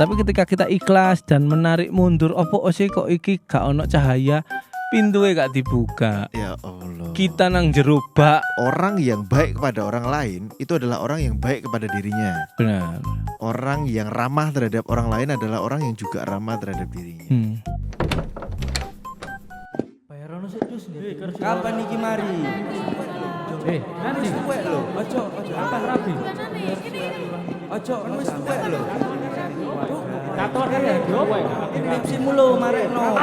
Tapi ketika kita ikhlas dan menarik mundur, opo sih kok iki gak ono cahaya, pintunya gak dibuka. Ya Allah. Kita nang jero bak. Orang yang baik kepada orang lain itu adalah orang yang baik kepada dirinya. Benar. Orang yang ramah terhadap orang lain adalah orang yang juga ramah terhadap dirinya. Kapan iki mari? Nanti Tuwek lho. Ojo kapan rabi? Ojo wis tuwek lho. kator ya diopo ya? Lipsimu lho marekno.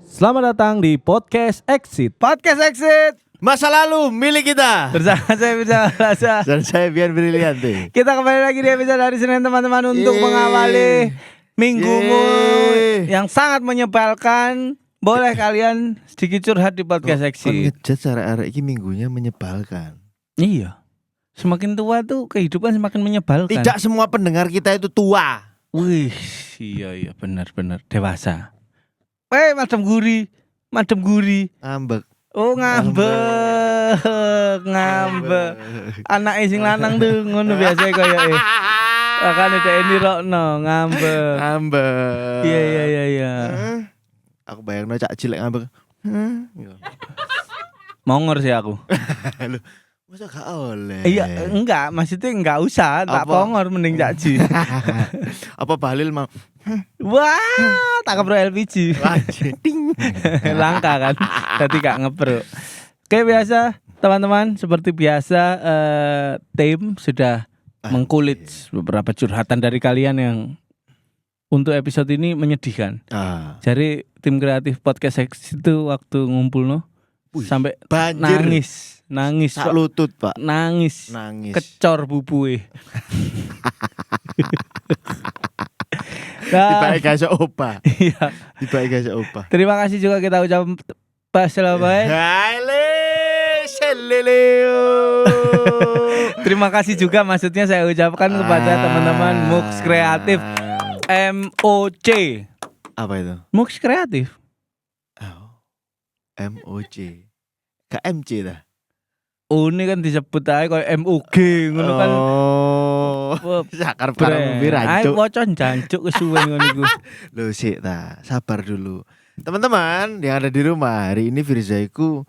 Selamat datang di Podcast Exit. Podcast Exit masa lalu milik kita. Bersama saya Bisa Rasa. Dan saya Bian Briliante. Kita kembali lagi di episode hari Senin teman-teman untuk mengawali minggumu yang sangat menyebalkan. Boleh kalian sedikit curhat di Podcast Exit. Ngejat arek-arek iki minggunya menyebalkan. Iya. Semakin tua tuh kehidupan semakin menyebalkan. Tidak semua pendengar kita itu tua. Wih, iya benar-benar dewasa. Madam Guri. Ambek. Oh ngambek. Anake sing lanang tuh ngono biasa koyo Akane dhek nirokno ngambek. Ambek. Iya. Aku bayangno cak cilik ngambek. Mongor sih aku. Loh, masa gak oleh? Iya, enggak, maksudnya enggak usah, tak Apa? pongor mending caci. Apa Bahlil mau? Wah, tak kepro LPG. Ding. Langka kan. Tadi gak ngepro. Oke, biasa teman-teman, seperti biasa tim sudah mengkulit beberapa curhatan dari kalian yang untuk episode ini menyedihkan. Jadi tim kreatif Podcast X itu waktu ngumpul sampai Banjir. nangis Sak lutut, Pak. nangis. Kecor bubue. Tiba-tiba gak iso opah. Iya. Tiba-tiba gak iso opah. Terima kasih juga kita ucap pas selamat. Terima kasih juga maksudnya saya ucapkan kepada teman-teman Mux Kreatif MOC. Apa itu? Mux Kreatif. MOC. KMC dah. Ini kan disebut aja kayak MUG ngono kan. Sakar barang Ayo birancuk. wocon jancuk kesuwen ngono iku. Loh sik ta, sabar dulu. Teman-teman yang ada di rumah, hari ini Firza iku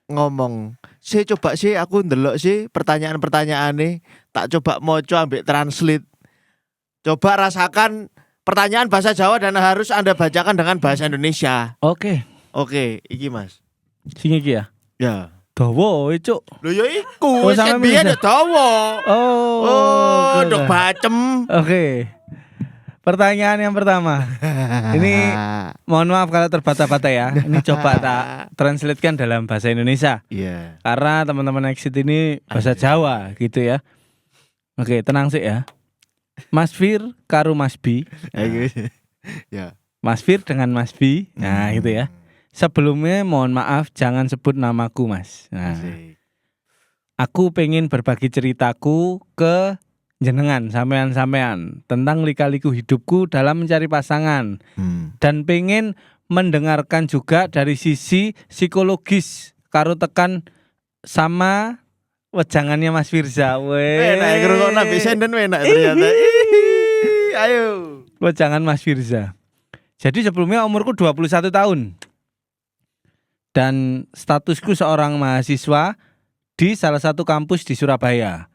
ngomong, coba aku ndelok pertanyaan-pertanyaane, tak coba moco ambek translate. Coba rasakan pertanyaan bahasa Jawa dan harus Anda bacakan dengan bahasa Indonesia. Oke, Iki Mas. sing iki ya. Ya. Dawa cuk. Lho ya iku, Oh, sama biyen bisa. ya dawa. Oh, Dok bacem. Oke. Pertanyaan yang pertama. Ini mohon maaf kalau terbata-bata ya. Ini coba tak translatekan dalam bahasa Indonesia. Iya. Karena teman-teman Exit ini bahasa Jawa gitu ya. Oke, tenang sih ya. Mas Fir karo Mas Bi. Ya. Mas Fir dengan Mas Bi. Nah, gitu ya. Sebelumnya mohon maaf jangan sebut namaku Mas. Nah, aku pengen berbagi ceritaku ke jenengan sampean tentang lika-liku hidupku dalam mencari pasangan. Dan pengen mendengarkan juga dari sisi psikologis karo tekan sama wejangannya Mas Firza. Enak ngrungokno besenden enak ternyata. Ayo. Wejangan Mas Firza. Jadi sebelumnya umurku 21 tahun. Dan statusku seorang mahasiswa di salah satu kampus di Surabaya.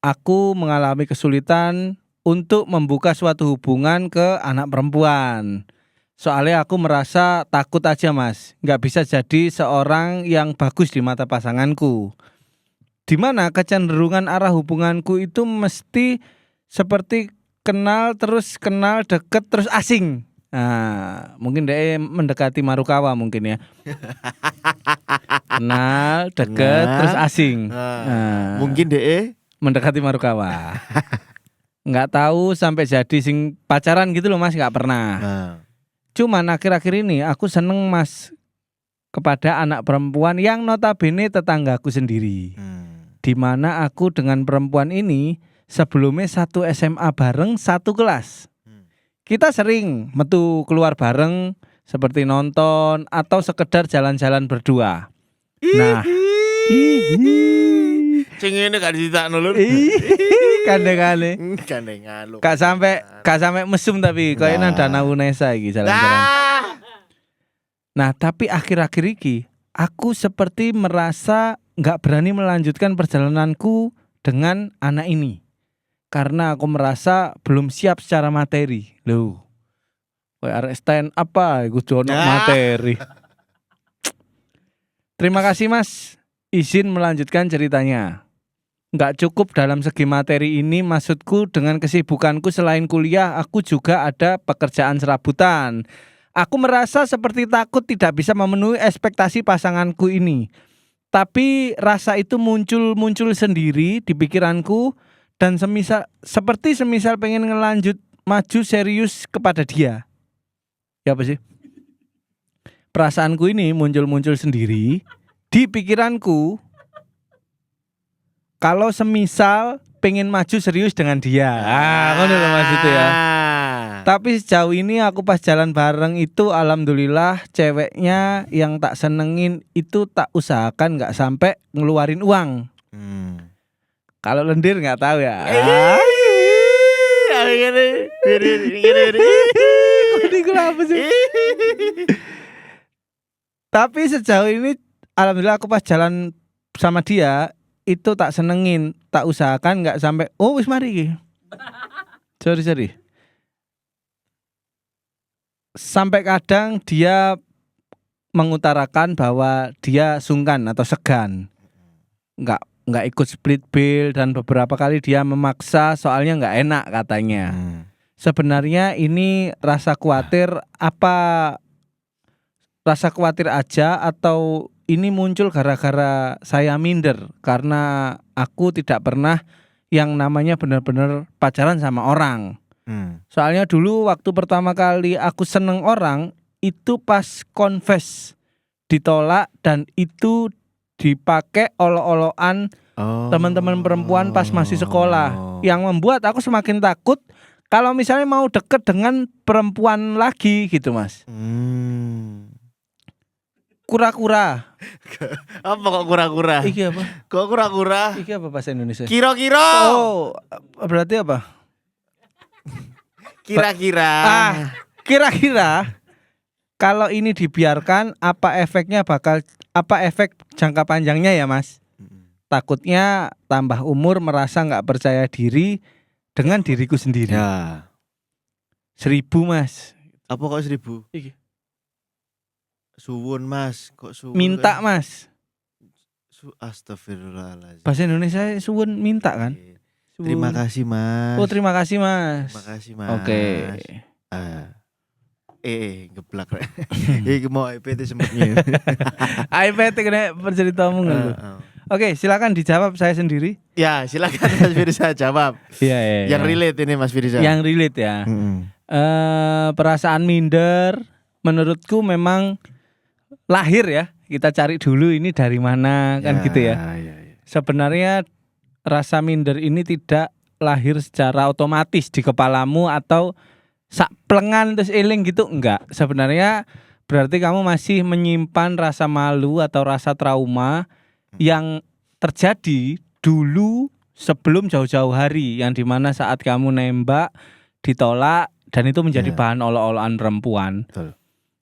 Aku mengalami kesulitan untuk membuka suatu hubungan ke anak perempuan. Soalnya aku merasa takut aja Mas, gak bisa jadi seorang yang bagus di mata pasanganku. Dimana kecenderungan arah hubunganku itu mesti seperti kenal deket terus asing. Nah, mungkin dia mendekati Marukawa mungkin ya. Kenal, deket, terus asing. Nah, Mungkin DE mendekati Marukawa. Nggak tahu sampai jadi sing pacaran gitu loh Mas, nggak pernah. Cuman akhir-akhir ini aku seneng Mas kepada anak perempuan yang notabene tetanggaku sendiri. Dimana aku dengan perempuan ini sebelumnya satu SMA bareng, satu kelas. Kita sering metu keluar bareng seperti nonton atau sekedar jalan-jalan berdua. Nah, Sing ngene gak ditakno lho. Kandengane. Gandengan lho. Gak sampai mesum tapi koyo nang Danau Unesa iki jalan-jalan. Nah, tapi akhir-akhir iki aku seperti merasa nggak berani melanjutkan perjalananku dengan anak ini. Karena aku merasa belum siap secara materi. Loh. Kowe arek stand apa iku jono materi. Terima kasih Mas. Izin melanjutkan ceritanya. Nggak cukup dalam segi materi ini, maksudku dengan kesibukanku selain kuliah, aku juga ada pekerjaan serabutan. Aku merasa seperti takut tidak bisa memenuhi ekspektasi pasanganku ini. Tapi rasa itu muncul sendiri di pikiranku dan seperti semisal pengen ngelanjut maju serius kepada dia. Ya apa sih? Perasaanku ini muncul sendiri di pikiranku. Kalau semisal pengen maju serius dengan dia. Ngono lho Mas itu ya. Tapi sejauh ini aku pas jalan bareng itu alhamdulillah ceweknya yang tak senengin itu tak usahakan gak sampai ngeluarin uang. Kalau lendir gak tahu ya. Ini kenapa sih? Tapi sejauh ini alhamdulillah aku pas jalan sama dia itu tak senengin, tak usahakan nggak sampai wis mari iki. Sorry. Sampai kadang dia mengutarakan bahwa dia sungkan atau segan. Nggak ikut split bill dan beberapa kali dia memaksa soalnya nggak enak katanya. Sebenarnya ini rasa khawatir aja atau ini muncul gara-gara saya minder karena aku tidak pernah yang namanya benar-benar pacaran sama orang. Soalnya dulu waktu pertama kali aku seneng orang itu pas confess ditolak dan itu dipakai olo-oloan teman-teman perempuan pas masih sekolah yang membuat aku semakin takut kalau misalnya mau deket dengan perempuan lagi gitu Mas. Kura-kura. Apa kok kura-kura? Iki apa? Kok kura-kura? Iki apa bahasa Indonesia? Kira-kira. Oh, berarti apa? Kira-kira. Kira-kira kalau ini dibiarkan apa efek jangka panjangnya ya Mas? Takutnya tambah umur merasa nggak percaya diri dengan diriku sendiri. Ya. 1000 Mas. Apa kok 1000? Iki. Suwun Mas, kok suwun? Minta Mas. Astagfirullahaladzim. Bahasa Indonesia suwun minta kan? Suwun. Terima kasih Mas. Oh terima kasih Mas. Terima kasih Mas. Oke. Geblak rek. Iki mau IPT sempetnya. IPT kena perceritamu nggak? Oke, silakan dijawab saya sendiri. Ya, silakan Mas Firza jawab. Iya. Yang relate ini Mas Firza. Yang relate ya. Perasaan minder menurutku memang lahir ya. Kita cari dulu ini dari mana kan gitu ya. Sebenarnya rasa minder ini tidak lahir secara otomatis di kepalamu atau sak plengan terus eling gitu, enggak. Sebenarnya berarti kamu masih menyimpan rasa malu atau rasa trauma yang terjadi dulu sebelum jauh-jauh hari, yang dimana saat kamu nembak ditolak dan itu menjadi bahan olo-oloan perempuan. Betul.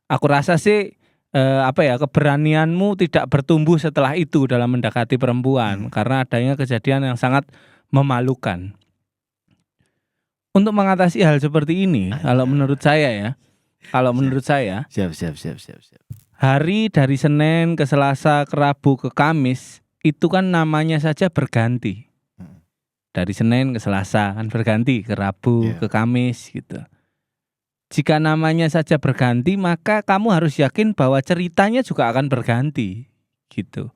Aku rasa sih keberanianmu tidak bertumbuh setelah itu dalam mendekati perempuan karena adanya kejadian yang sangat memalukan. Untuk mengatasi hal seperti ini, kalau menurut saya, Siap. hari dari Senin ke Selasa, ke Rabu, ke Kamis itu kan namanya saja berganti. Dari Senin ke Selasa kan berganti, ke Rabu, ke Kamis gitu. Jika namanya saja berganti, maka kamu harus yakin bahwa ceritanya juga akan berganti gitu.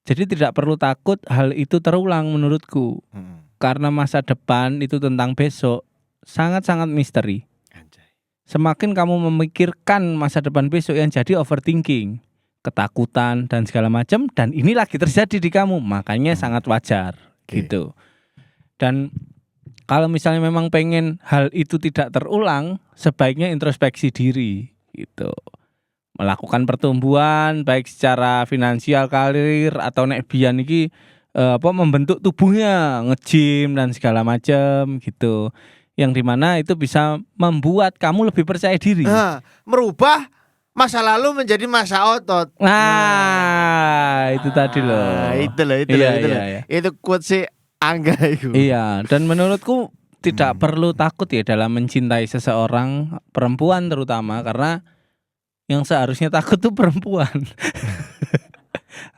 Jadi tidak perlu takut hal itu terulang menurutku. Karena masa depan itu tentang besok sangat-sangat misteri. Semakin kamu memikirkan masa depan besok yang jadi overthinking, ketakutan dan segala macam, dan ini lagi terjadi di kamu, makanya sangat wajar gitu. Dan kalau misalnya memang pengen hal itu tidak terulang, sebaiknya introspeksi diri gitu. Melakukan pertumbuhan baik secara finansial, karir atau nek biyen iki membentuk tubuhnya, nge-gym dan segala macam gitu. Yang dimana itu bisa membuat kamu lebih percaya diri. Nah, merubah masa lalu menjadi masa otot. Nah, itu tadi loh. Itu loh. Iya. Itu quote si Angga itu. Iya, dan menurutku tidak perlu takut ya dalam mencintai seseorang, perempuan terutama, karena yang seharusnya takut tuh perempuan.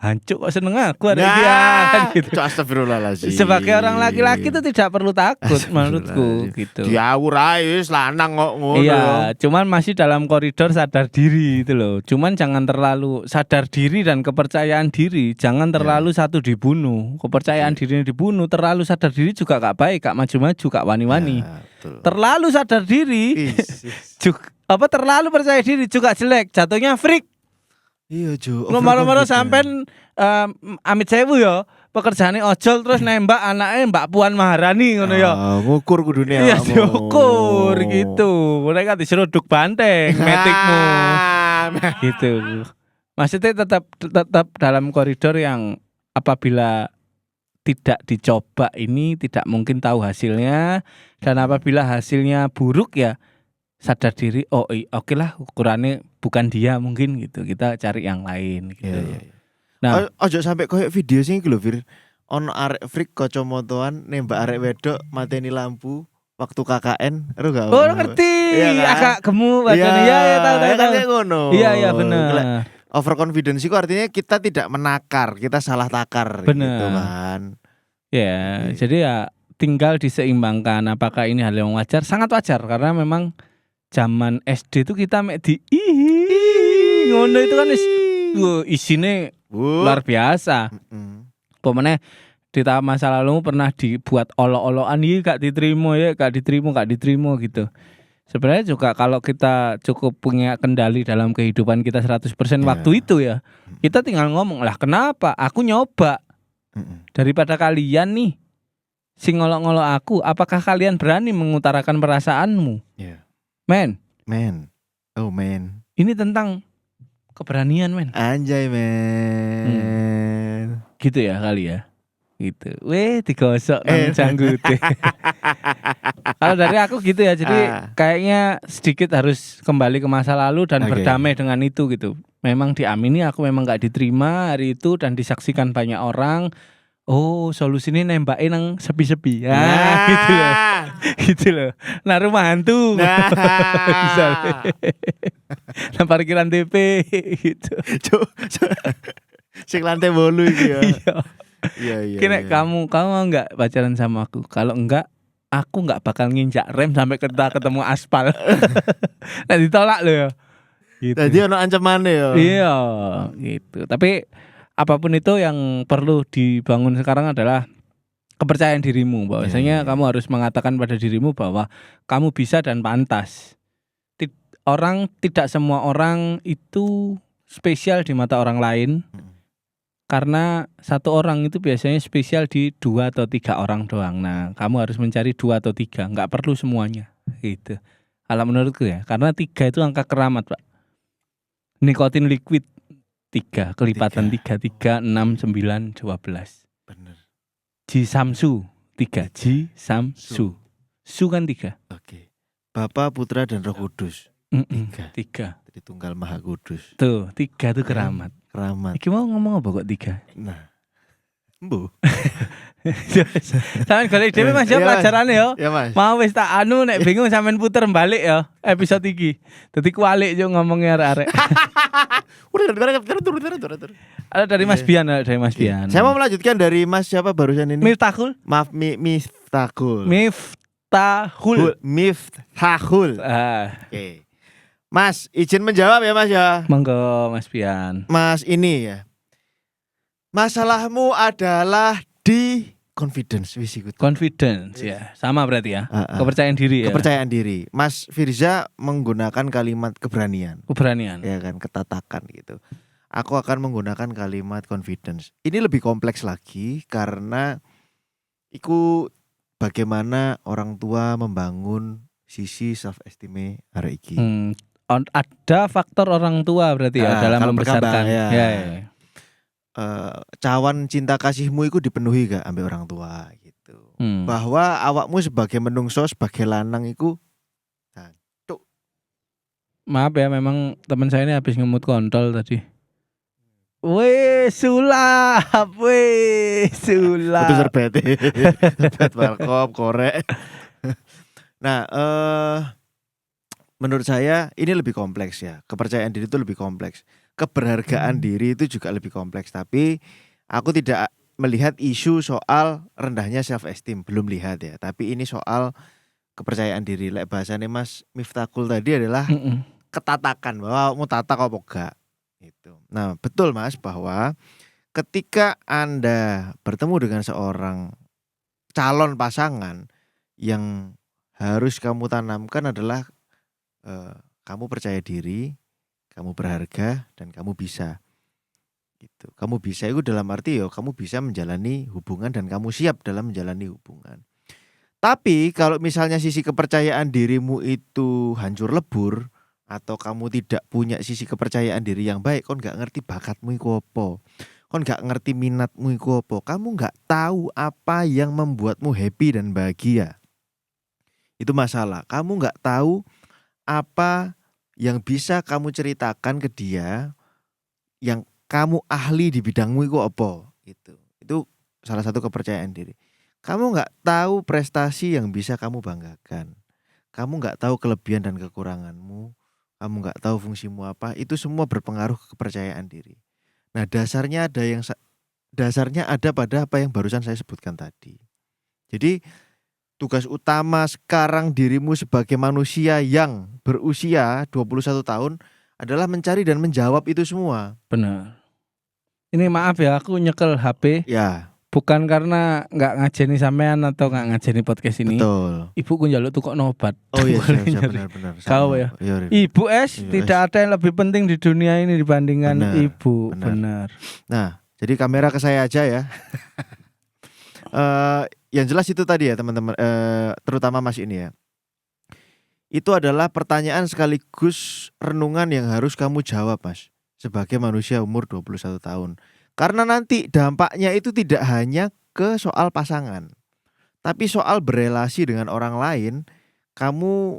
Hancur kok seneng aku ada kan gitu. Astagfirullahaladzim. Sebagai orang laki-laki itu tidak perlu takut menurutku gitu. Diawur aja lanang kok ngono. Iya, cuman masih dalam koridor sadar diri itu loh. Cuman jangan terlalu sadar diri dan kepercayaan diri, jangan terlalu satu dibunuh. Kepercayaan diri dibunuh, terlalu sadar diri juga gak baik, gak maju-maju, gak wani-wani. Terlalu sadar diri, terlalu percaya diri juga jelek, jatuhnya freak. Iya Jo. Lomba-lomba sampean amit sewu ya. Pekerjaane ojol terus nembak anaknya Mbak Puan Maharani ngono ya. Ngukur kudune Iya diukur gitu. Mereka diseruduk banteng metikmu. Gitu. Maksudnya tetap dalam koridor yang apabila tidak dicoba ini tidak mungkin tahu hasilnya, dan apabila hasilnya buruk ya sadar diri, oke lah ukurannya bukan dia mungkin gitu, kita cari yang lain gitu. Iya. Nah, ojo sampai koyo video sing iki lho Fir. Ono arek freak kacamataan nembak arek wedok mateni lampu waktu KKN, ero gak? oh ngerti, iya kan? agak gemuk badannya. Iya, tahu. Kayak ngono. Iya benar. Overconfidence itu artinya kita tidak menakar, kita salah takar bener. Gitu kan. Ya, jadi ya tinggal diseimbangkan. Apakah ini hal yang wajar? Sangat wajar karena memang zaman SD itu kita mek di ngono itu kan isine luar biasa. Pemene di tahap masa lalu pernah dibuat olok-olokan iki gak diterima gitu. Sebenarnya juga kalau kita cukup punya kendali dalam kehidupan kita 100% waktu itu ya, kita tinggal ngomong, lah kenapa? Aku nyoba. Daripada kalian nih sing ngolok-ngolok aku, apakah kalian berani mengutarakan perasaanmu? Men. Oh men. Ini tentang keberanian men. Anjay men. Gitu ya kali ya. Gitu. Weh digosok nang janggute. Kalau dari aku gitu ya. Jadi kayaknya sedikit harus kembali ke masa lalu dan berdamai dengan itu gitu. Memang diamini aku memang gak diterima hari itu dan disaksikan banyak orang. Oh, solusinya nembakin nang sepi-sepi. Gitu loh. Gitu loh. Nah, rumah hantu. Misalnya. Nah, parkiran DP gitu. Sing lantai 8 iki ya. Iya. Kira kamu enggak pacaran sama aku? Kalau enggak, aku enggak bakal nginjak rem sampai kita ketemu aspal. Nah, ditolak loh ya. Gitu. Jadi ono ancamane ya. Iya, gitu. Tapi apapun itu yang perlu dibangun sekarang adalah kepercayaan dirimu. Bahwasanya kamu harus mengatakan pada dirimu bahwa kamu bisa dan pantas. Tidak semua orang itu spesial di mata orang lain. Karena satu orang itu biasanya spesial di 2 atau 3 orang doang. Nah, kamu harus mencari 2 atau 3, nggak perlu semuanya. Gitu. Kalau menurutku ya, karena 3 itu angka keramat, Pak. Nikotin liquid 3, kelipatan 3, 6, 9, 12. Bener. Ji Samsu 3, Ji Samsu. Su kan 3. Oke. Bapa, Putra dan Roh Kudus. 3. Tritunggal Maha Kudus. Tuh, 3 tuh keramat. Iki mau ngomong apa kok 3? Nah. Mbu. Sampeyan golek dhewe Mas ya pelajarane yo. Ya Mas. Mau wis tak anu nek bingung sampean puter balik ya episode iki. Dadi kualik yo ngomongnya arek-arek. Ada dari Mas Bian, Saya mau melanjutkan dari Mas siapa barusan ini? Miftahul. Maaf, Miftahul. Miftahul. Oke. Mas, izin menjawab ya Mas ya. Monggo Mas Bian. Mas ini ya. Masalahmu adalah di confidence. Confidence ya. Sama berarti ya. Kepercayaan diri ya. Kepercayaan diri. Mas Firza menggunakan kalimat keberanian. Keberanian. Ya kan, ketatakan gitu. Aku akan menggunakan kalimat confidence. Ini lebih kompleks lagi karena iku bagaimana orang tua membangun sisi self esteem arek iki. Ada faktor orang tua berarti ya dalam membesarkan. Ya. cawan cinta kasihmu iku dipenuhi gak ambek orang tua gitu. Hmm. Bahwa awakmu sebagai menungso, sebagai lanang iku jancuk. Maaf ya, memang teman saya ini habis ngemut kontol tadi. Weh, sulap, weh, Betul sulap. serbet. Serbet Warkop, korek. Nah, menurut saya ini lebih kompleks ya. Kepercayaan diri itu lebih kompleks. Keberhargaan diri itu juga lebih kompleks. Tapi aku tidak melihat isu soal rendahnya self esteem, belum lihat ya. Tapi ini soal kepercayaan diri. Lek bahasanya Mas Miftahul tadi adalah Mm-mm. ketatakan, bahwa mau tatak apa enggak gitu. Nah, betul Mas bahwa ketika Anda bertemu dengan seorang calon pasangan, yang harus kamu tanamkan adalah kamu percaya diri, kamu berharga, dan kamu bisa. Gitu. Kamu bisa itu dalam arti ya kamu bisa menjalani hubungan dan kamu siap dalam menjalani hubungan. Tapi kalau misalnya sisi kepercayaan dirimu itu hancur lebur, atau kamu tidak punya sisi kepercayaan diri yang baik, kon gak ngerti bakatmu iku apa, kon gak ngerti minatmu iku apa, kamu gak tahu apa yang membuatmu happy dan bahagia. Itu masalah. Kamu gak tahu apa yang bisa kamu ceritakan ke dia, yang kamu ahli di bidangmu itu apa gitu. Itu salah satu kepercayaan diri. Kamu nggak tahu prestasi yang bisa kamu banggakan. Kamu nggak tahu kelebihan dan kekuranganmu. Kamu nggak tahu fungsimu apa. Itu semua berpengaruh ke kepercayaan diri. Nah, dasarnya ada pada apa yang barusan saya sebutkan tadi. Jadi tugas utama sekarang dirimu sebagai manusia yang berusia 21 tahun adalah mencari dan menjawab itu semua. Benar. Ini maaf ya, aku nyekel HP Ya, bukan karena nggak ngajeni sampean atau nggak ngajeni podcast ini. betul. Ibuku njaluk tukok obat. Oh iya, Boleh siap, nyari. benar-benar. Kau ya. Iya, Rin. Ibu es, Iya, tidak ada yang lebih penting di dunia ini dibandingkan Benar, ibu. benar. Benar. Nah, jadi kamera ke saya aja ya. Yang jelas itu tadi ya teman-teman, terutama Mas ini ya. Itu adalah pertanyaan sekaligus renungan yang harus kamu jawab Mas, sebagai manusia umur 21 tahun. Karena nanti dampaknya itu tidak hanya ke soal pasangan, tapi soal berelasi dengan orang lain. Kamu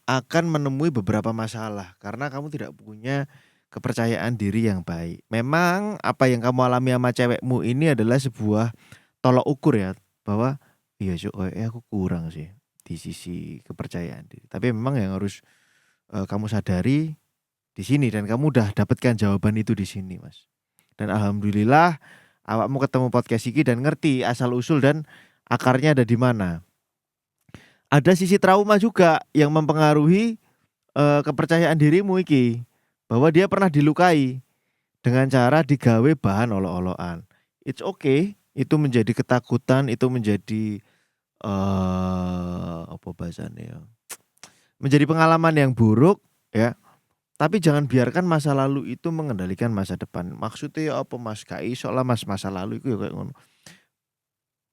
akan menemui beberapa masalah karena kamu tidak punya kepercayaan diri yang baik. Memang apa yang kamu alami sama cewekmu ini adalah sebuah tolok ukur ya, bahwa iya aku kurang sih di sisi kepercayaan diri. Tapi memang yang harus kamu sadari di sini, dan kamu udah dapatkan jawaban itu di sini Mas. Dan alhamdulillah awakmu ketemu podcast iki dan ngerti asal usul dan akarnya ada di mana. Ada sisi trauma juga yang mempengaruhi kepercayaan dirimu iki, bahwa dia pernah dilukai dengan cara digawe bahan olok-olokan. It's okay, itu menjadi ketakutan, itu menjadi apa bahasanya ya, menjadi pengalaman yang buruk ya. Tapi jangan biarkan masa lalu itu mengendalikan masa depan. Maksudnya ya apa Mas, gak iso lah Mas, masa lalu itu ya kayak ngono.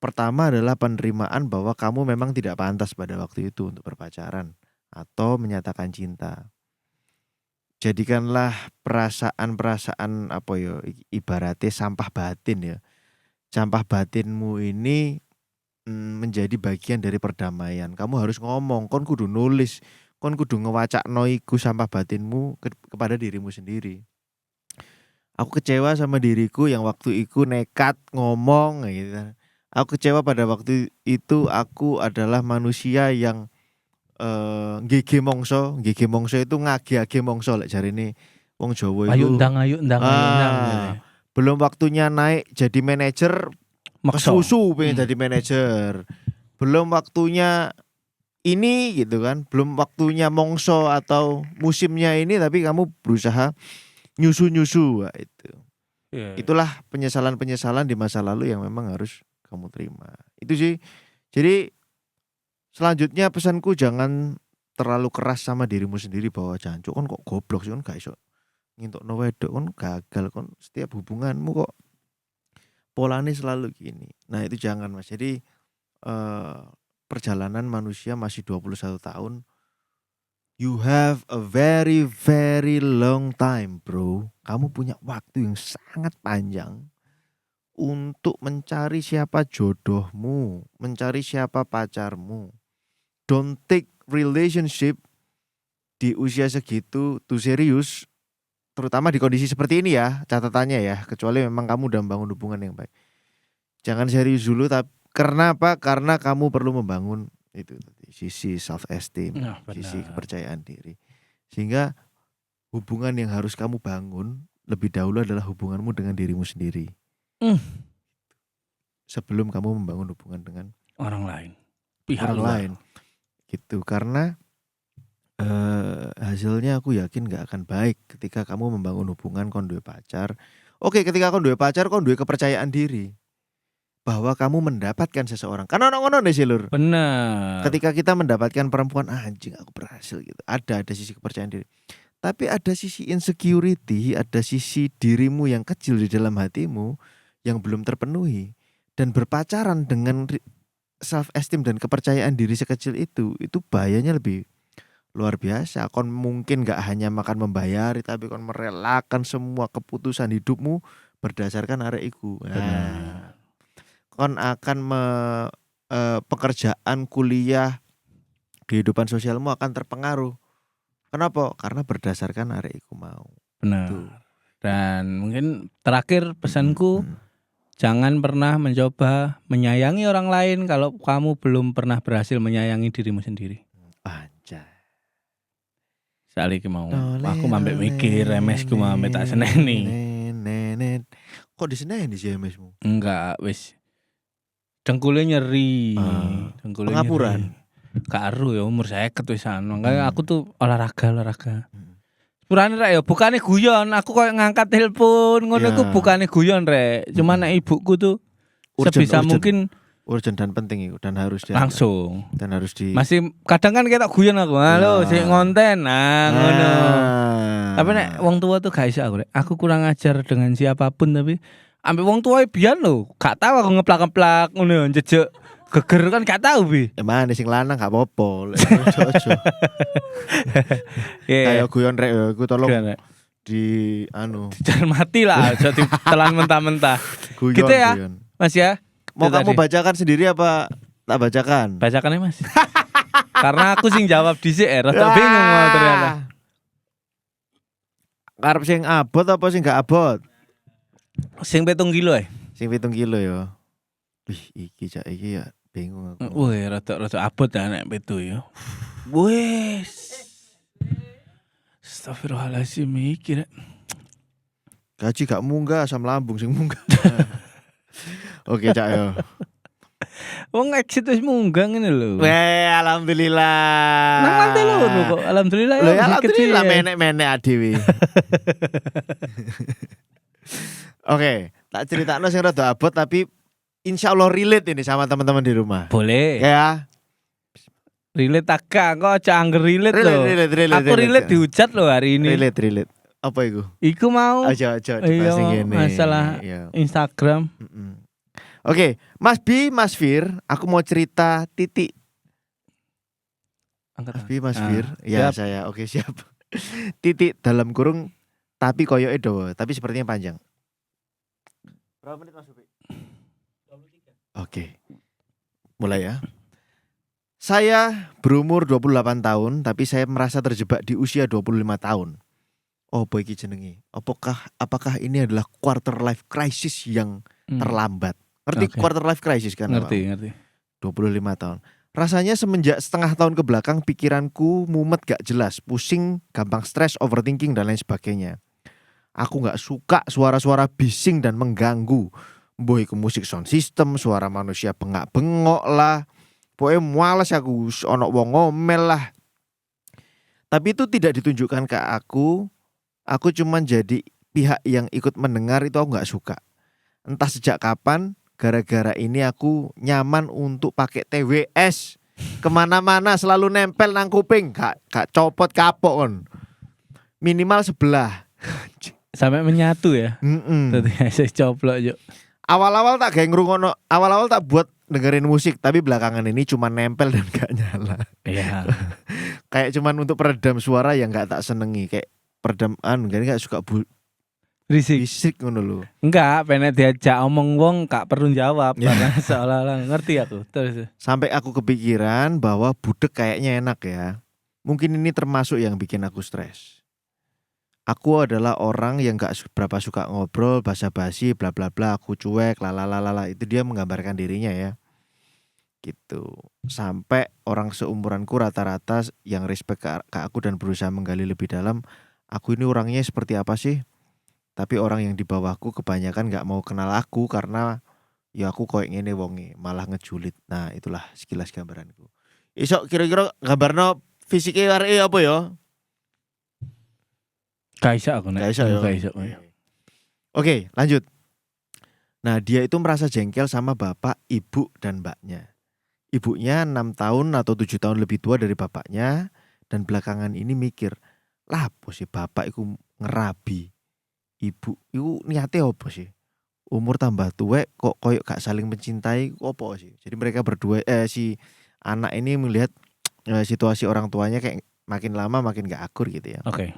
Pertama adalah penerimaan bahwa kamu memang tidak pantas pada waktu itu untuk berpacaran atau menyatakan cinta. Jadikanlah perasaan-perasaan apa ya, ibaratnya sampah batin ya. Sampah batinmu ini menjadi bagian dari perdamaian. Kamu harus ngomong, kon kudu nulis, kon kudu ngewacakno iku sampah batinmu kepada dirimu sendiri. Aku kecewa sama diriku yang waktu itu nekat ngomong gitu. Aku kecewa pada waktu itu aku adalah manusia yang nggege mongso itu ngage-age mongso lek jarine wong Jawa Ayo iku. ndang, ayo ndang, ayo ndang. Gitu. Belum waktunya naik jadi manajer, Makso. kesusu pengen jadi manajer. Belum waktunya ini gitu kan, belum waktunya mongso atau musimnya ini, tapi kamu berusaha nyusu-nyusu. Wah, itu. Iya. Itulah penyesalan-penyesalan di masa lalu yang memang harus kamu terima. Itu sih. Jadi selanjutnya pesanku, jangan terlalu keras sama dirimu sendiri bahwa jancuk kon kok goblok sih, kon gak iso ngintokno wedok, kon gagal, kon setiap hubunganmu kok polanya selalu gini. Nah, itu jangan Mas. Jadi perjalanan manusia masih 21 tahun. You have a very very long time, bro. Kamu punya waktu yang sangat panjang untuk mencari siapa jodohmu, mencari siapa pacarmu. Don't take relationship di usia segitu too serius, terutama di kondisi seperti ini ya, catatannya ya, kecuali memang kamu udah membangun hubungan yang baik. Jangan serius dulu, tapi karena apa? Karena kamu perlu membangun itu tadi, sisi self esteem, Nah, sisi benar. kepercayaan diri. Sehingga hubungan yang harus kamu bangun lebih dahulu adalah hubunganmu dengan dirimu sendiri. Hmm. Sebelum kamu membangun hubungan dengan Orang lain. Pihak orang luar. lain. Gitu. Karena hasilnya aku yakin gak akan baik ketika kamu membangun hubungan kon duwe pacar. Oke, ketika kon duwe pacar, kon duwe kepercayaan diri bahwa kamu mendapatkan seseorang. Kan ono-ono nih sih lur. Benar. Ketika kita mendapatkan perempuan, anjing aku berhasil gitu. Ada sisi kepercayaan diri. Tapi ada sisi insecurity, ada sisi dirimu yang kecil di dalam hatimu yang belum terpenuhi. Dan berpacaran dengan self esteem dan kepercayaan diri sekecil itu bahayanya lebih luar biasa. Kon mungkin gak hanya makan membayari, tapi kon merelakan semua keputusan hidupmu berdasarkan arek iku. Nah, kon akan pekerjaan, kuliah, kehidupan sosialmu akan terpengaruh. Kenapa? Karena berdasarkan arek iku mau. Benar. Tuh. Dan mungkin terakhir pesanku, jangan pernah mencoba menyayangi orang lain kalau kamu belum pernah berhasil menyayangi dirimu sendiri. Anjay. Saiki mau aku mambek mikir remesku mau tak seneni. Kok diseneni sih remesmu? Enggak, wis. Dengkulnya nyeri. Dengkulnya pengapuran. nyeri. Karo ya umur 50 wis anu. Kayak aku tuh olahraga. Purane rek ya bukane guyon, aku koyo ngangkat telepon ngono iku bukane guyon rek. Cuma nek ibuku tuh sebisa mungkin urgent dan penting itu dan harus langsung. Dan harus di Masih kadang kan kita guyon aku. Halo, sik ngonten. Nah, ngono. Tapi nek wong tua tuh gak iso aku rek. Aku kurang ajar dengan siapapun tapi ambek wong tua biyen lho, gak tahu aku ngeplak-ngeplak ngono jejek geger kan gak tahu bi. Emang sing lanang gak apa-apa. Ojo. Kayak guyon rek aku tolong di jangan mati lah, aja ditelan mentah-mentah. Guyon, gitu ya, guyon. Mas ya. Mau Itu kamu tadi. bacakan sendiri apa tak bacakan? Bacakan ya Mas. Karena aku sing jawab dhisik rada bingung mau ternyata. Karep sing abot apa sing gak abot? Sing 7 kilo Sing 7 kilo ya. Wih, iki ya bingung aku. Wih, rada abot ya nek 7 ya. Wes. Astagfirullahaladzim mikir. Gaji gak munggah, asam lambung sing munggah. Oke, Cak yo. Wong exit wis munggah ngene lho. Weh, alhamdulillah. Nang lantai loro kok. Alhamdulillah Loh, ya masih alhamdulillah kecil ya. menek-menek adewe. Oke, tak critakno sing rada abot tapi insyaallah relate ini sama teman-teman di rumah. Boleh. Ya. Relate agak kok aja angger relate lho. Relate. Aku relate dihujat loh hari ini. Relate. Apa itu? Iku mau Aja iya, dibahas gini. masalah Iya. Instagram. Oke, Mas B, Mas Fir, aku mau cerita titik. Mas B, Mas Fir. Ya, siap. saya. Oke, siap. Titik dalam kurung tapi koyoke dawa, tapi sepertinya panjang. Berapa menit Mas B? 23. Oke. Mulai ya. Saya berumur 28 tahun, tapi saya merasa terjebak di usia 25 tahun. Oh, boy iki jenenge. Apakah ini adalah quarter life crisis yang terlambat? Ngerti Oke. quarter life crisis kan? Ngerti. 25 tahun. Rasanya semenjak setengah tahun ke belakang pikiranku mumet gak jelas, pusing, gampang stres, overthinking dan lain sebagainya. Aku gak suka suara-suara bising dan mengganggu. Boy ke musik sound system, suara manusia bengak-bengok lah. Pokoknya males aku, ono wong ngomel lah. Tapi itu tidak ditunjukkan ke aku. Aku cuman jadi pihak yang ikut mendengar, itu aku gak suka. Entah sejak kapan, gara-gara ini aku nyaman untuk pakai TWS. Kemana-mana selalu nempel nang kuping, gak copot kapok kon. Minimal sebelah. Sampai menyatu ya. Tadi saya coplok yuk. Awal-awal tak kayak ngrungokno, awal-awal tak buat dengerin musik, tapi belakangan ini cuma nempel dan gak nyala. Iya. kayak cuman untuk peredam suara yang nggak tak senengi, kayak peredam nggak suka Risik. bisik ngono lho. Enggak, pengen diajak omong wong gak perlu jawab Ya. karena seolah-olah ngerti aku. Terus. Sampai aku kepikiran bahwa budek kayaknya enak ya. Mungkin ini termasuk yang bikin aku stres. Aku adalah orang yang gak berapa suka ngobrol, basa-basi, bla bla bla, aku cuek, lalalala. Itu dia menggambarkan dirinya ya. Gitu. Sampai orang seumuranku rata-rata yang respect ke aku dan berusaha menggali lebih dalam, aku ini orangnya seperti apa sih? Tapi orang yang di bawahku kebanyakan gak mau kenal aku karena ya aku koyo ngene wonge, malah ngejulit. Nah, itulah sekilas gambaranku. Isok kira-kira gambarno fisike areke apa ya? Kaisa aku nek. Gak iso ya. Kaisa. Oke, lanjut. Nah, dia itu merasa jengkel sama bapak, ibu, dan mbaknya. Ibunya 6 tahun atau 7 tahun lebih tua dari bapaknya. Dan belakangan ini mikir, lah apa sih bapak itu ngerabi. Ibu itu niatnya apa sih? Umur tambah tua kok koyok gak saling mencintai apa sih? Jadi mereka berdua, si anak ini melihat situasi orang tuanya kayak makin lama makin gak akur gitu ya. Oke.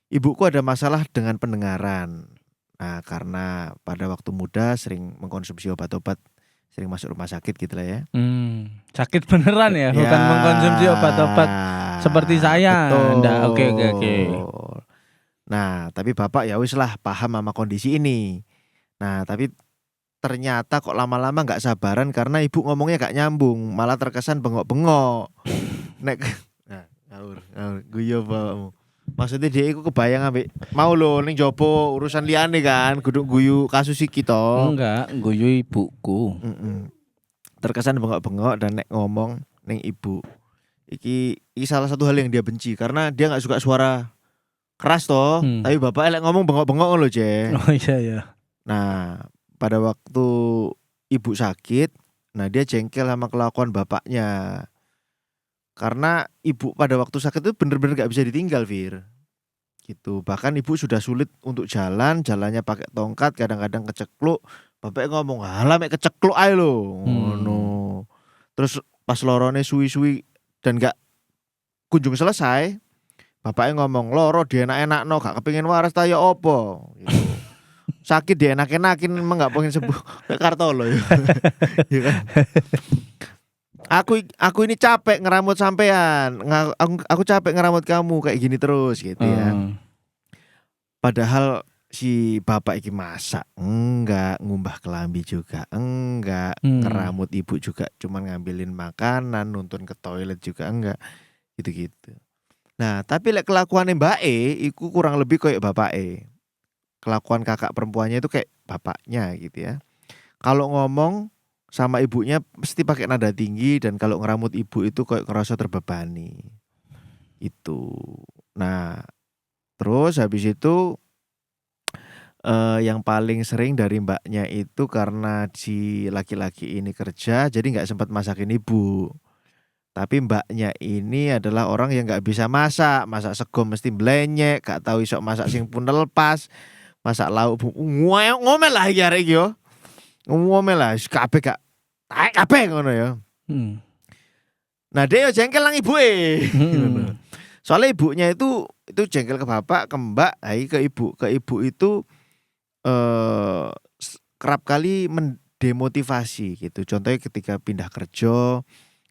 Ibuku ada masalah dengan pendengaran. Nah, karena pada waktu muda sering mengkonsumsi obat-obat, sering masuk rumah sakit gitu lah ya. Sakit beneran ya, bukan mengkonsumsi obat-obat seperti saya. Betul. Nggak, oke. Nah, tapi bapak ya wis lah paham sama kondisi ini. Nah, tapi ternyata kok lama-lama gak sabaran karena ibu ngomongnya gak nyambung, malah terkesan bengok-bengok. Nek nah, ngawur, guyu bapakmu. Maksudnya dia iku kebayang ambek mau lho ning jopo urusan liyane kan, kudu guyu kasus iki to. Enggak, guyu ibuku. Terkesan bengok-bengok dan nek ngomong ning ibu. Iki salah satu hal yang dia benci karena dia gak suka suara keras toh, tapi bapak elek ngomong bengok-bengok lho, Je. Oh iya. Nah, pada waktu ibu sakit, nah dia jengkel sama kelakuan bapaknya. Karena ibu pada waktu sakit itu bener-bener gak bisa ditinggal, Fir. Gitu. Bahkan ibu sudah sulit untuk jalannya pakai tongkat, kadang-kadang kecekluk. Bapaknya ngomong, "Halah mek kecekluk ae lho." Ngono. Terus pas lorone suwi-suwi dan gak kunjung selesai, bapaknya ngomong, "Loro dienak-enakno, gak kepengin waras ta ya opo?" Gitu. Sakit dienak-enakin emang gak pengen sembuh. Kayak Kartolo ya. Ya kan? Aku ini capek ngeramut sampean. Aku capek ngeramut kamu kayak gini terus gitu ya. Padahal si bapak iki masak enggak, ngumbah kelambi juga enggak, ngeramut ibu juga cuman ngambilin makanan, nuntun ke toilet juga enggak. Gitu-gitu. Nah, tapi lek kelakuannya Mbak E iku kurang lebih kayak bapak E. Kelakuan kakak perempuannya itu kayak bapaknya gitu ya. Kalau ngomong sama ibunya mesti pakai nada tinggi dan kalau ngeramut ibu itu kayak ngerasa terbebani. Itu. Nah, terus habis itu yang paling sering dari mbaknya itu karena si laki-laki ini kerja jadi nggak sempat masakin ibu. Tapi mbaknya ini adalah orang yang nggak bisa masak sego mesti blenyek, gak tahu isok masak sing punel pas, masak lauk ngomel lah iki arek iki yo. Ngomel lah kabeh gak taek kabeh ngono ya. Nah, dia yo jengkel nang ibuke. Soalnya ibunya itu jengkel ke bapak, ke mbak, ke ibu. Ke ibu itu kerap kali mendemotivasi gitu. Contohnya ketika pindah kerja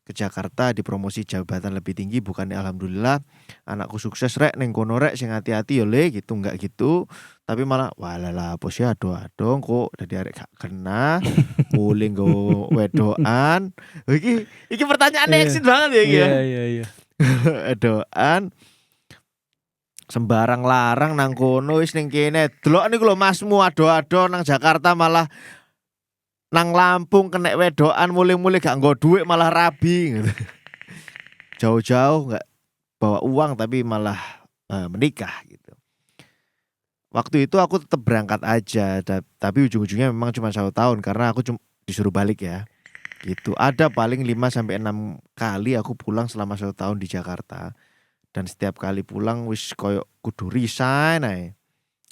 ke Jakarta dipromosi jabatan lebih tinggi, bukannya alhamdulillah anakku sukses rek ning kono rek sing hati-hati yo le gitu, enggak gitu. Tapi malah walalah apa sih ado-ado kok dadi arek gak kena mulih nggo wedokan. Iki pertanyaane eksit banget ya iki. Iya. Wedokan sembarang larang nang kono wis ning kene. Delok niku lho masmu ado-ado nang Jakarta malah nang Lampung kena wedokan mulih-mulih gak nggo duit malah rabi gitu. Jauh-jauh gak bawa uang tapi malah menikah gitu. Waktu itu aku tetap berangkat aja tapi ujung-ujungnya memang cuma 1 tahun karena aku disuruh balik ya. Gitu. Ada paling 5 sampai 6 kali aku pulang selama 1 tahun di Jakarta. Dan setiap kali pulang wis koyo kudu resign ae.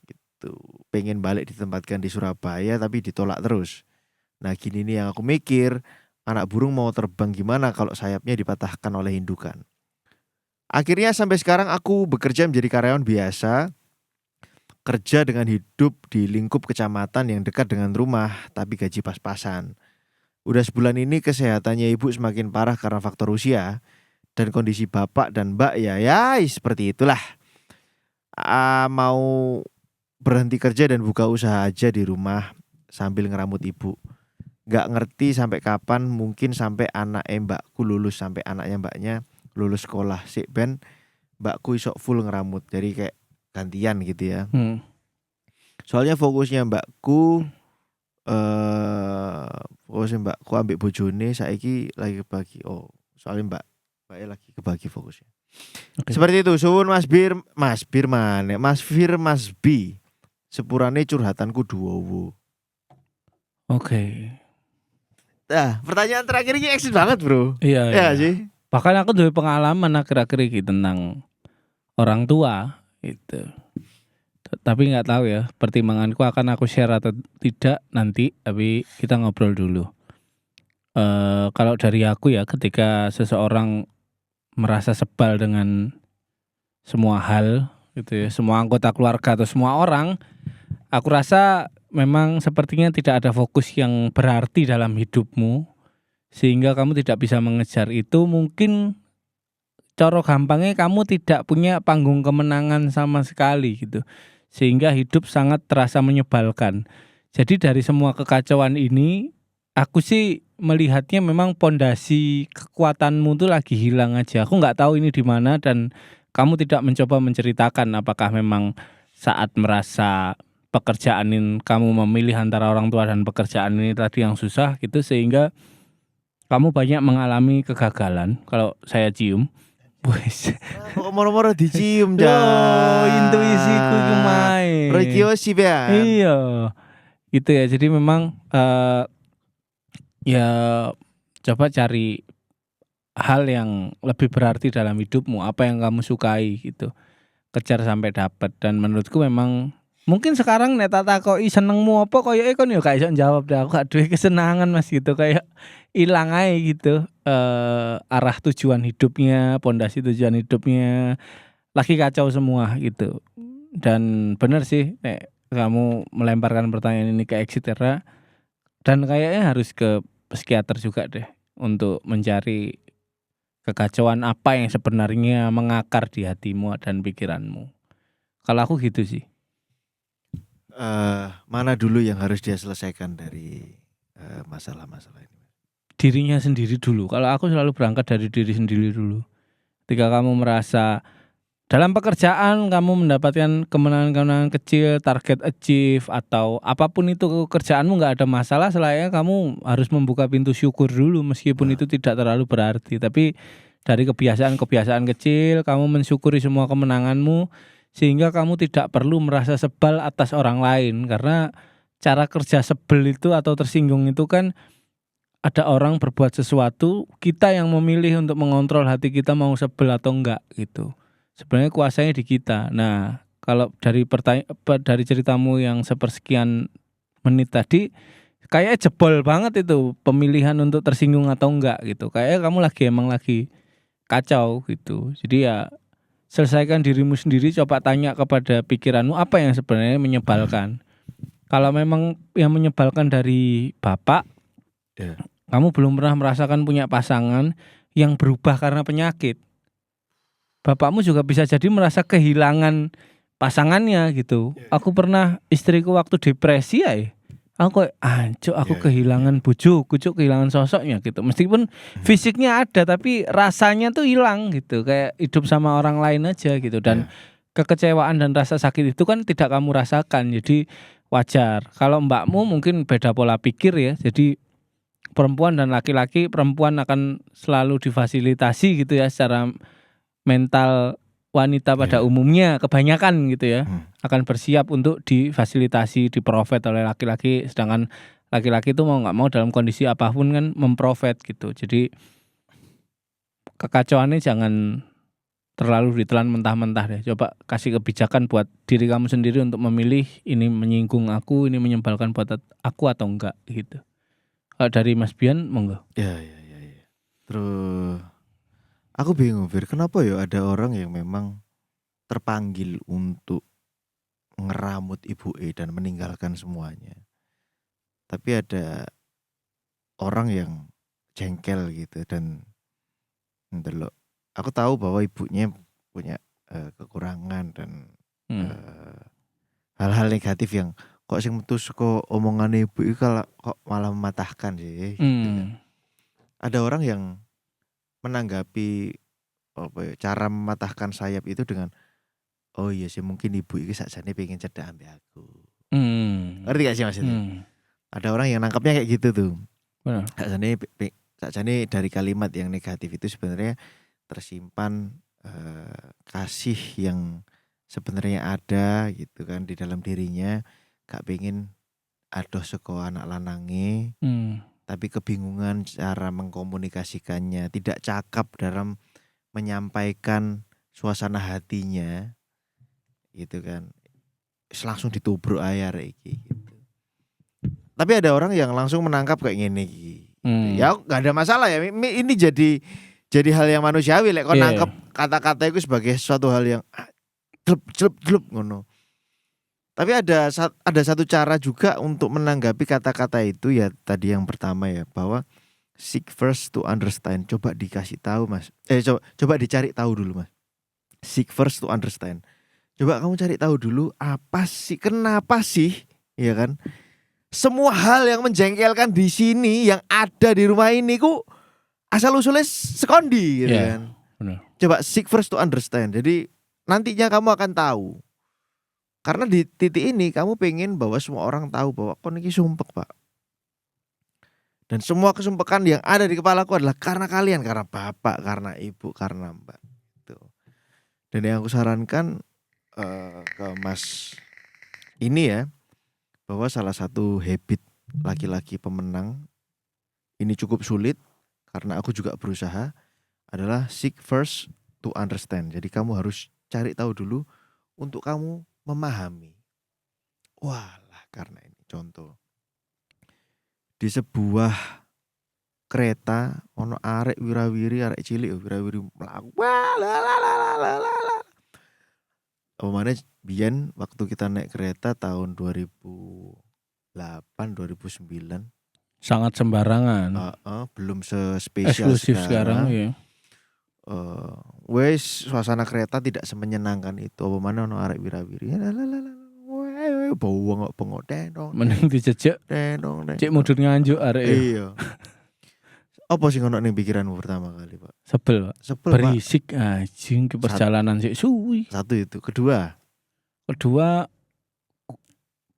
Gitu. Pengen balik ditempatkan di Surabaya tapi ditolak terus. Nah, gini nih yang aku mikir, anak burung mau terbang gimana kalau sayapnya dipatahkan oleh indukan. Akhirnya sampai sekarang aku bekerja menjadi karyawan biasa, kerja dengan hidup di lingkup kecamatan yang dekat dengan rumah, tapi gaji pas-pasan. Udah sebulan ini kesehatannya ibu semakin parah karena faktor usia dan kondisi bapak dan mbak ya seperti itulah. Mau berhenti kerja dan buka usaha aja di rumah sambil ngeramut ibu. Gak ngerti sampai kapan, mungkin sampai anaknya mbakku lulus, sampai anaknya mbaknya lulus sekolah. Sik ben mbakku isok full ngeramut, jadi kayak gantian gitu ya. Soalnya fokusnya mbakku ambek bojone saiki lagi kebagi. Oh, soalnya mbaknya lagi kebagi fokusnya. Oke. Seperti itu. Suwun Mas Fir, Mas B. Sepurane curhatanku duwowo. Oke. Nah, pertanyaan terakhir ini eksis banget, Bro. Iya. Ya sih. Bahkan aku duwe pengalaman akhir-akhir iki tentang orang tua itu. Tapi nggak tahu ya, pertimbanganku akan aku share atau tidak nanti, tapi kita ngobrol dulu. Kalau dari aku ya, ketika seseorang merasa sebal dengan semua hal gitu ya, semua anggota keluarga atau semua orang, aku rasa memang sepertinya tidak ada fokus yang berarti dalam hidupmu, sehingga kamu tidak bisa mengejar itu. Mungkin coro gampangnya kamu tidak punya panggung kemenangan sama sekali gitu, sehingga hidup sangat terasa menyebalkan. Jadi dari semua kekacauan ini, aku sih melihatnya memang pondasi kekuatanmu tuh lagi hilang aja. Aku nggak tahu ini di mana, dan kamu tidak mencoba menceritakan apakah memang saat merasa pekerjaan ini kamu memilih antara orang tua dan pekerjaan ini tadi yang susah gitu, sehingga kamu banyak mengalami kegagalan. Kalau saya cium, wes. Kok moro-moro dicium Yo, jan. intuisiku iki main. Rekiosi ya. Iya. Gitu ya. Jadi memang ya coba cari hal yang lebih berarti dalam hidupmu, apa yang kamu sukai gitu. Kejar sampai dapat. Dan menurutku memang mungkin sekarang nek tak takoki senengmu apa, koyoke kon yo gak iso njawab deh. Aku gak duwe kesenangan Mas gitu, kayak ilang ae gitu. Arah tujuan hidupnya, pondasi tujuan hidupnya lagi kacau semua gitu. Dan benar sih nek kamu melemparkan pertanyaan ini ke Exitera, dan kayaknya harus ke psikiater juga deh untuk mencari kekacauan apa yang sebenarnya mengakar di hatimu dan pikiranmu. Kalau aku gitu sih. Mana dulu yang harus dia selesaikan dari masalah-masalah ini? Dirinya sendiri dulu. Kalau aku selalu berangkat dari diri sendiri dulu. Ketika kamu merasa dalam pekerjaan kamu mendapatkan kemenangan-kemenangan kecil, target achieve atau apapun itu kerjaanmu nggak ada masalah, selayaknya kamu harus membuka pintu syukur dulu meskipun itu tidak terlalu berarti. Tapi dari kebiasaan-kebiasaan kecil kamu mensyukuri semua kemenanganmu, sehingga kamu tidak perlu merasa sebal atas orang lain. Karena cara kerja sebel itu atau tersinggung itu kan ada orang berbuat sesuatu, kita yang memilih untuk mengontrol hati kita mau sebel atau enggak gitu. Sebenarnya kuasanya di kita. Nah, kalau dari dari ceritamu yang sepersekian menit tadi, kayak jebol banget itu pemilihan untuk tersinggung atau enggak gitu. Kayak kamu emang lagi kacau gitu. Jadi ya selesaikan dirimu sendiri, coba tanya kepada pikiranmu apa yang sebenarnya menyebalkan. Kalau memang yang menyebalkan dari bapak, kamu belum pernah merasakan punya pasangan yang berubah karena penyakit. Bapakmu juga bisa jadi merasa kehilangan pasangannya gitu. Aku pernah, istriku waktu depresi ya, aku kehilangan bojoku, kehilangan sosoknya gitu. Meskipun fisiknya ada tapi rasanya tuh hilang gitu, kayak hidup sama orang lain aja gitu. Dan kekecewaan dan rasa sakit itu kan tidak kamu rasakan, jadi wajar. Kalau mbakmu mungkin beda pola pikir ya, jadi perempuan dan laki-laki, perempuan akan selalu difasilitasi gitu ya secara mental. Wanita pada umumnya kebanyakan gitu ya akan bersiap untuk difasilitasi, diprofit oleh laki-laki, sedangkan laki-laki itu mau nggak mau dalam kondisi apapun kan memprofit gitu. Jadi kekacauannya jangan terlalu ditelan mentah-mentah deh. Coba kasih kebijakan buat diri kamu sendiri untuk memilih ini menyinggung aku, ini menyebalkan buat aku atau enggak gitu. Kalau dari Mas Bian monggo. Ya. Terus Aku bingung Fir, kenapa ya ada orang yang memang terpanggil untuk ngeramut ibu dan meninggalkan semuanya. Tapi ada orang yang jengkel gitu dan ndelok. Aku tahu bahwa ibunya punya kekurangan dan Hmm. eh, hal-hal negatif yang kok sing metu saka omongane ibu iki kok malah mematahkan sih gitu kan. Hmm. Ada orang yang menanggapi cara mematahkan sayap itu dengan oh iya sih mungkin ibu iki sakjane pengen cedak ambek aku. Hmm. Ngerti gak sih maksudnya? Hmm. Ada orang yang nangkapnya kayak gitu tuh. Benar. Sakjane dari kalimat yang negatif itu sebenarnya tersimpan kasih yang sebenarnya ada gitu kan di dalam dirinya, gak pengen adoh seko anak lanange, Hmm. tapi kebingungan cara mengkomunikasikannya, tidak cakap dalam menyampaikan suasana hatinya gitu kan. Langsung ditubruk aja iki gitu. Tapi ada orang yang langsung menangkap kayak gini gitu. Ya nggak ada masalah ya. Ini jadi hal yang manusiawi lek kon Iya. nangkep kata-kata itu sebagai suatu hal yang jelep ngono. Tapi ada satu cara juga untuk menanggapi kata-kata itu ya tadi yang pertama ya bahwa seek first to understand. Coba dikasih tahu Mas. Coba dicari tahu dulu Mas. Seek first to understand. Coba kamu cari tahu dulu apa sih kenapa sih ya kan? Semua hal yang menjengkelkan di sini yang ada di rumah ini ku asal usulnya sekondi gitu Iya. kan. Benar. Coba seek first to understand. Jadi nantinya kamu akan tahu. Karena di titik ini kamu pengen bahwa semua orang tahu bahwa kon iki sumpek, Pak. Dan semua kesumpekan yang ada di kepalaku adalah karena kalian, karena bapak, karena ibu, karena mbak. Gitu. Dan yang aku sarankan ke Mas ini ya, bahwa salah satu habit laki-laki pemenang ini cukup sulit karena aku juga berusaha adalah seek first to understand. Jadi kamu harus cari tahu dulu untuk kamu memahami. Walah karena ini contoh. Di sebuah kereta ono arek wirawiri arek cilik wirawiri mlaku. Wah, la la la la la la la. Apa mana biyen waktu kita naik kereta tahun 2008 2009 Sangat sembarangan. belum sespesial Eksklusif sekarang ya. Wes suasana kereta tidak semenyenangkan itu. Apa mana ono arek wirawiri. La la la la. Weh, bengok tenong. Mending dijejek Tenong. cek mudun nganjuk arek ya. Iya. Apa sih ngono ning pikiranmu pertama kali, Pak? Sebel, Pak. Sebel, Pak. Berisik anjing ke perjalanan sik suwi. Satu itu. Kedua,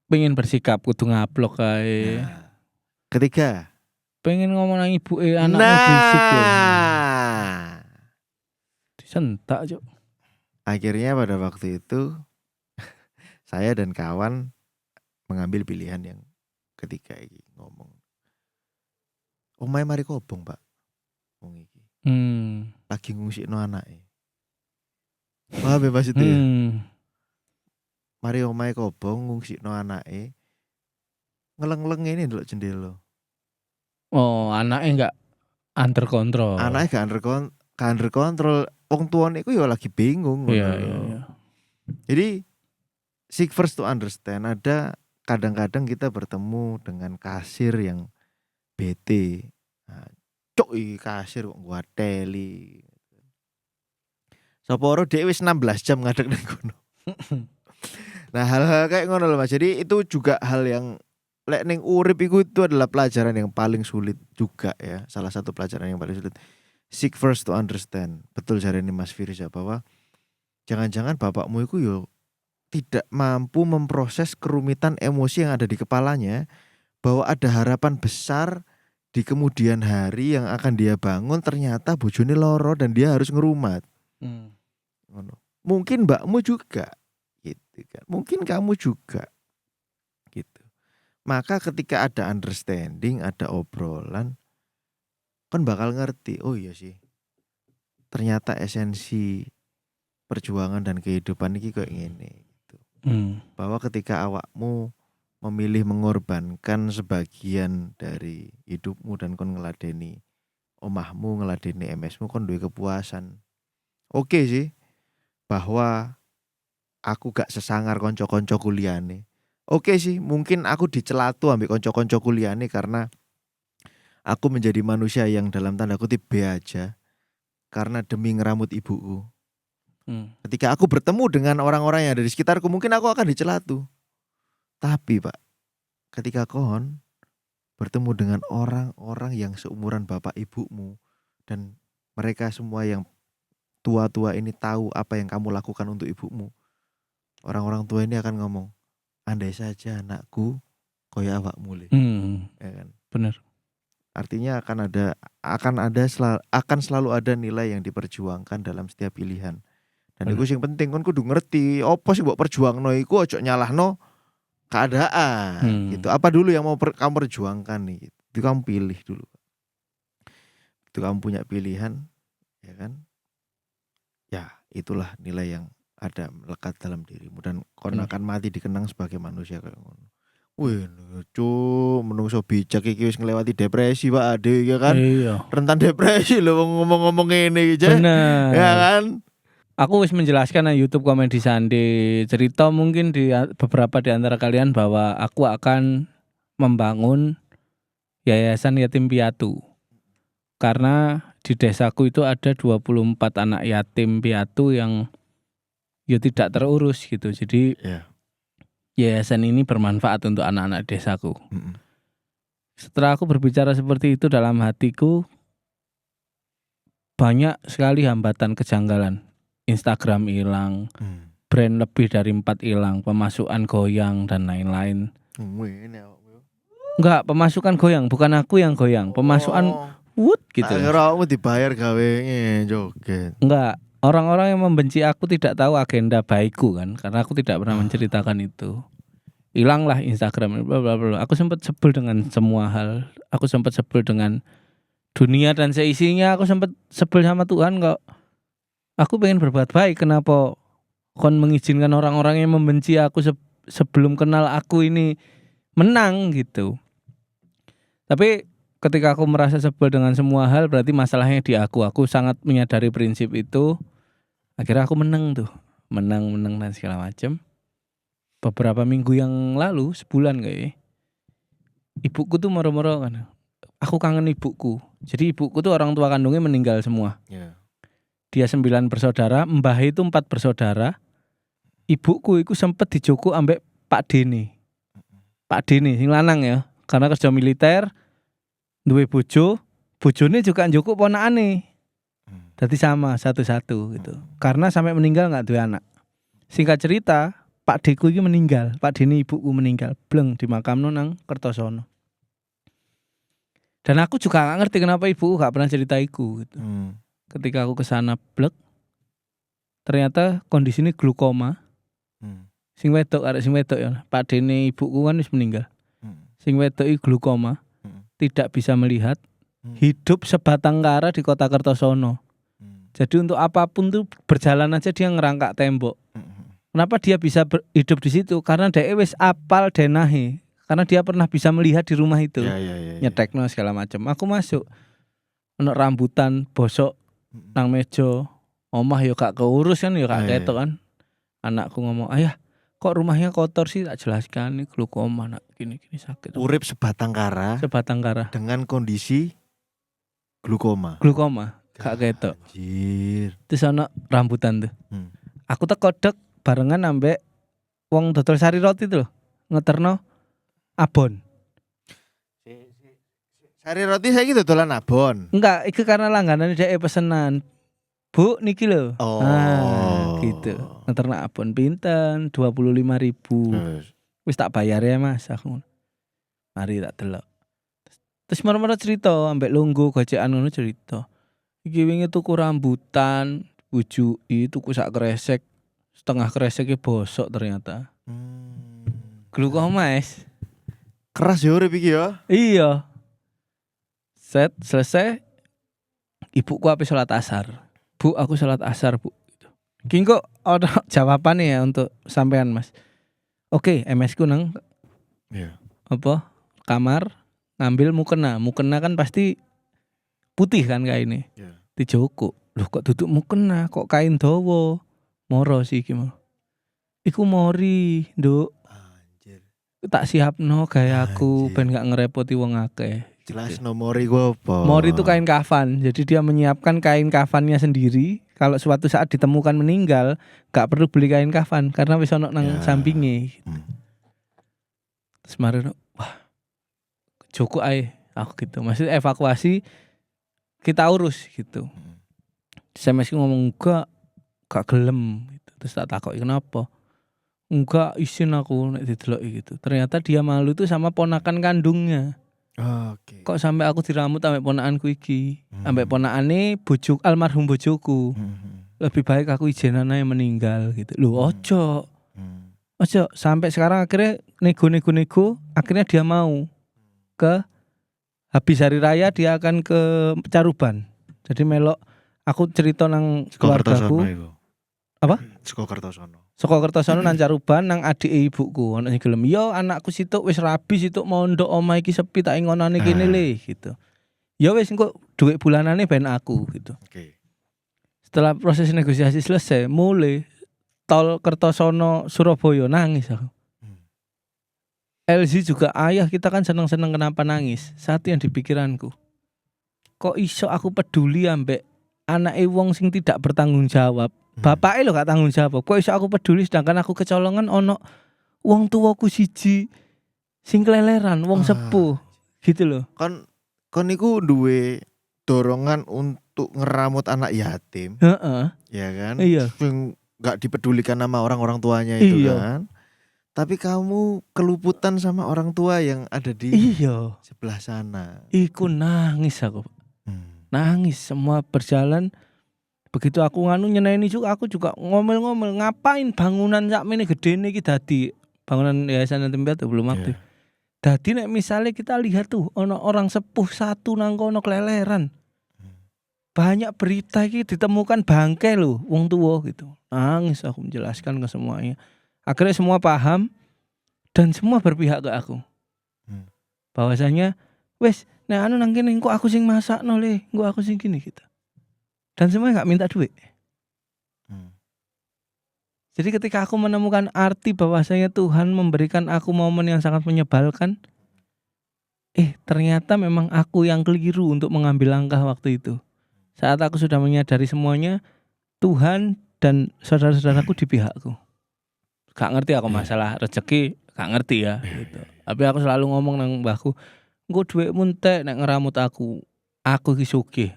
Pengen bersikap kudu ngaplok kae. nah, ketiga. Pengen ngomong nang ibu anaknya berisik ya. Nah, Disentak, Cuk. akhirnya pada waktu itu saya dan kawan mengambil pilihan yang ketiga iki ngomong. Omahe mari kobong, Pak. Wong iki. Lagi ngungsikno anake. Paham ya maksudnya? Mari omahe kobong ngungsikno anake. Ngeleng-ngeleng ini ndelok jendela. Oh, anaknya enggak under kontrol. Anake gak under kontrol. Wong tuane iku ya lagi bingung ngono Iya, lho. iya. Jadi seek first to understand. Ada kadang-kadang kita bertemu dengan kasir yang bete. Nah, cok iki kasir kok nguateli. Sapa ora dhek wis 16 jam ngadeg nang kono. Nah, hal-hal kayak ngono lho Mas. Jadi itu juga hal yang lek ning urip iku itu adalah pelajaran yang paling sulit juga ya. Salah satu pelajaran yang paling sulit. Seek first to understand. Betul jarene Mas Firza bahwa jangan-jangan bapakmu iku yo tidak mampu memproses kerumitan emosi yang ada di kepalanya bahwa ada harapan besar di kemudian hari yang akan dia bangun ternyata bojone loro dan dia harus ngerumat. Ngono. Mungkin mbakmu juga gitu kan. Mungkin kamu juga gitu. Maka ketika ada understanding, ada obrolan kan bakal ngerti, oh iya sih. Ternyata esensi perjuangan dan kehidupan ini kayak gini gitu. Bahwa ketika awakmu memilih mengorbankan sebagian dari hidupmu dan kon ngeladeni omahmu ngladeni MS-mu kon duwe kepuasan. Oke sih bahwa aku gak sesangar konco-konco kuliahane. Oke sih, mungkin aku dicelatu ambek konco-konco kuliahane karena aku menjadi manusia yang dalam tanda kutip B aja karena demi ngeramut ibuku. Ketika aku bertemu dengan orang-orang yang ada di sekitarku, mungkin aku akan dicelatu. Tapi Pak, ketika kon bertemu dengan orang-orang yang seumuran bapak ibumu dan mereka semua yang tua-tua ini tahu apa yang kamu lakukan untuk ibumu, orang-orang tua ini akan ngomong, andai saja anakku koyo awakmu le. Ya kan? Bener. Artinya akan selalu ada nilai yang diperjuangkan dalam setiap pilihan. Dan Bener. itu sing penting kon kudu ngerti opo sih mbok perjuangno iku, ojo nyalahno keadaan gitu. Apa dulu yang mau kamu perjuangkan nih? Itu kamu pilih dulu. Itu kamu punya pilihan, ya kan? Ya, itulah nilai yang ada melekat dalam dirimu dan kon Bener. akan mati dikenang sebagai manusia kayak ngono. Wih, cuk, menungso bijak iki wis nglewati depresi Pak Ade ya kan? Iya. Rentan depresi lho ngomong-ngomong ngene iki, Bener. ya kan? Aku wis menjelaskan di YouTube Komedi Sandi, cerita mungkin di beberapa di antara kalian bahwa aku akan membangun yayasan yatim piatu. Karena di desaku itu ada 24 anak yatim piatu yang ya tidak terurus gitu. Jadi Ya. yayasan ini bermanfaat untuk anak-anak desaku. Setelah aku berbicara seperti itu dalam hatiku, banyak sekali hambatan kejanggalan. Instagram hilang, brand lebih dari 4 hilang, pemasukan goyang dan lain-lain. Enggak, pemasukan goyang, bukan aku yang goyang. Pemasukan gitu. Akhirnya kamu dibayar gawe joget. Enggak, orang-orang yang membenci aku tidak tahu agenda baikku kan, karena aku tidak pernah menceritakan itu. Hilanglah Instagram, bla bla bla. Aku sempat sebel dengan semua hal. Aku sempat sebel dengan dunia dan seisinya. Aku sempat sebel sama Tuhan kok. Aku pengen berbuat baik, kenapa kon mengizinkan orang-orang yang membenci aku sebelum kenal aku ini menang gitu. Tapi ketika aku merasa sebel dengan semua hal, berarti masalahnya di aku. Aku sangat menyadari prinsip itu. Akhirnya aku menang tuh. Menang dan segala macam. Beberapa minggu yang lalu, sebulan kayaknya, ibuku tuh moro-moro kan. Aku kangen ibuku. Jadi ibuku tuh orang tua kandungnya meninggal semua. Dia 9 bersaudara, mbah itu 4 bersaudara. Ibuku itu sempet dijogo ambek Pak Dene. Pak Dene sing lanang ya, karena kerja militer, duwe bojo, bojone juga njoko ponakane. Dadi sama satu-satu gitu. Karena sampai meninggal enggak duwe anak. Singkat cerita, Pak Deku iki meninggal, Pak Dene ibuku meninggal, bleng dimakamno nang Kertosono. Dan aku juga gak ngerti kenapa ibuku gak pernah ceritaiku gitu. Ketika aku kesana blek, ternyata kondisinya glukoma. Sing wedok arek sing wedok ya, Pak Dene ibuku kan wis meninggal. Sing wedok iki glukoma, tidak bisa melihat, hidup sebatang kara di kota Kertosono. Jadi untuk apapun tuh berjalan aja dia ngerangkak tembok. Kenapa dia bisa hidup di situ? Karena dia wis apal denahe. Karena dia pernah bisa melihat di rumah itu. Nyetekno segala macam. Aku masuk, ono rambutan bosok nang meja, omah yo gak keurus kan, yo gak ketok kan. Anakku ngomong, "Ayah, kok rumahnya kotor sih?" Tak jelaskan, ini glukoma nak, gini sakit. Urip sebatang kara dengan kondisi glukoma. Gak ketok. Anjir. Terus ono rambutan tuh. Aku teko dek barengan ambek wong dodol sari roti tuh, ngeterno abon. Sari roti saya gitu dolan abon. Enggak, itu karena langganan dia pesenan. Bu, niki lho. Gitu. Ngeterno abon pinten 25.000. Wis tak bayar ya Mas, aku. Mari tak delok. Terus marah-marah cerita ambek lungguh gocekan ngono cerita. Iki wingi tuku rambutan, bujuki tuku sak kresek. Setengah kreseknya bosok ternyata. Glukoma, Mas. Keras ya urip iki ya. Iya. Set selesai, ibuku apa sholat asar. Bu, aku sholat asar bu. Gini kok ada jawabannya ya untuk sampean Mas. Oke, MS ku nang apa kamar ngambil mukena. Mukena kan pasti putih kan kaine. Ya. Dijoko. Loh kok dudukmu kena, kok kain dawa. Moro sih iki mau. Iku mori, Nduk. Anjir. Tak siapno gayaku Anjir. ben gak ngerepoti wong akeh. Jelas nomori gua apa? Mori itu kain kafan. Jadi dia menyiapkan kain kafannya sendiri. Kalau suatu saat ditemukan meninggal, gak perlu beli kain kafan karena wis ono nang Ya. sampinge. Hmm. Terus marino, wah, Joko ae aku gitu. Maksud evakuasi kita urus gitu. Saya masih ngomong gak gelem gitu. Terus tak takoki kenapa? Enggak, izin aku nek dideloki gitu. Ternyata dia malu itu sama ponakan kandungnya. Oke. Kok sampai aku diramut sampai ponakanku iki. Sampai ponakane bojo almarhum bojoku. Lebih baik aku izinan aja meninggal gitu. Loh, ojo. Ojo sampai sekarang akhirnya nego akhirnya dia mau ke habis hari raya dia akan ke Caruban. Jadi melok aku cerita nang keluargaku. Apa? Saka Kertosono. Saka Kertosono nang Caruban nang adike ibuku ono sing gelem. Yo anakku situk wis rabi situk mondok omah iki sepi tak ngonane kene le gitu. Ya wis engko dhuwit bulanane ben aku gitu. Oke. Setelah proses negosiasi selesai, mulai tol Kertosono Surabaya nangis aku. LZ juga ayah kita kan seneng-seneng kenapa nangis. Satu yang di pikiranku. Kok iso aku peduli ambek anake wong sing tidak bertanggung jawab. Bapake lho gak tanggung jawab. Kok iso aku peduli sedangkan aku kecolongan ono wong tuwaku siji sing keleleran, wong sepuh. Gitu loh. Kon niku duwe dorongan untuk ngeramut anak yatim. Heeh. Ya kan? Iya. Yang gak dipedulikan sama orang-orang tuanya itu Iya. kan. Tapi kamu keluputan sama orang tua yang ada di Iya. sebelah sana. Iku nangis aku. Nangis semua berjalan. Begitu aku nyeneni juga aku juga ngomel-ngomel ngapain bangunan sakmene gedene iki dadi bangunan yayasan yatim piatu belum aktif. Dadi nek misalnya kita lihat tuh ono orang sepuh satu nang kono keleleran. Banyak berita iki ditemukan bangke lho wong tua gitu. Nangis aku menjelaskan ke semuanya. Akhirnya semua paham dan semua berpihak ke aku. Bahwasanya wes nek anu nang kene engko aku sing masakno le, engko aku sing gini gitu. Dan semuanya gak minta duit. Jadi ketika aku menemukan arti bahwasanya Tuhan memberikan aku momen yang sangat menyebalkan, ternyata memang aku yang keliru untuk mengambil langkah waktu itu. Saat aku sudah menyadari semuanya, Tuhan dan saudara-saudaraku di pihakku. Gak ngerti aku masalah rezeki, gak ngerti ya gitu. Tapi aku selalu ngomong nang mbahku, engko dhuwitmu entek nek ngeramut aku iki sugih.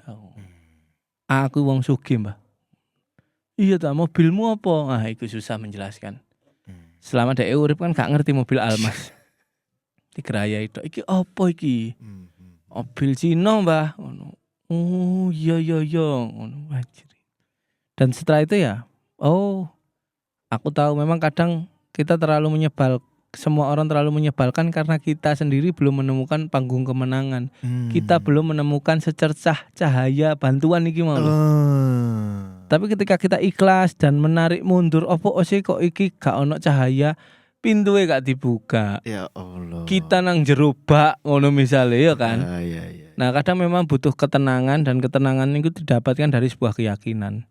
Aku wong sugih, Mbah. Iya ta, mobilmu apa? Ah, itu susah menjelaskan. Selama dhek urip kan gak ngerti mobil Almas. Digeraya itu. Iki apa iki? Mobil Cina, Mbah. Ngono. Oh, iya. Ngono anjir. Dan setelah itu ya, aku tahu memang kadang kita terlalu semua orang terlalu menyebalkan karena kita sendiri belum menemukan panggung kemenangan. Kita belum menemukan secercah cahaya bantuan iki mau. Tapi ketika kita ikhlas dan menarik mundur, opo sih kok iki gak ono cahaya, pintunya gak dibuka. Ya Allah. Kita nang jero bak ngono misale ya kan. Iya. Nah, kadang memang butuh ketenangan dan ketenangan itu didapatkan dari sebuah keyakinan.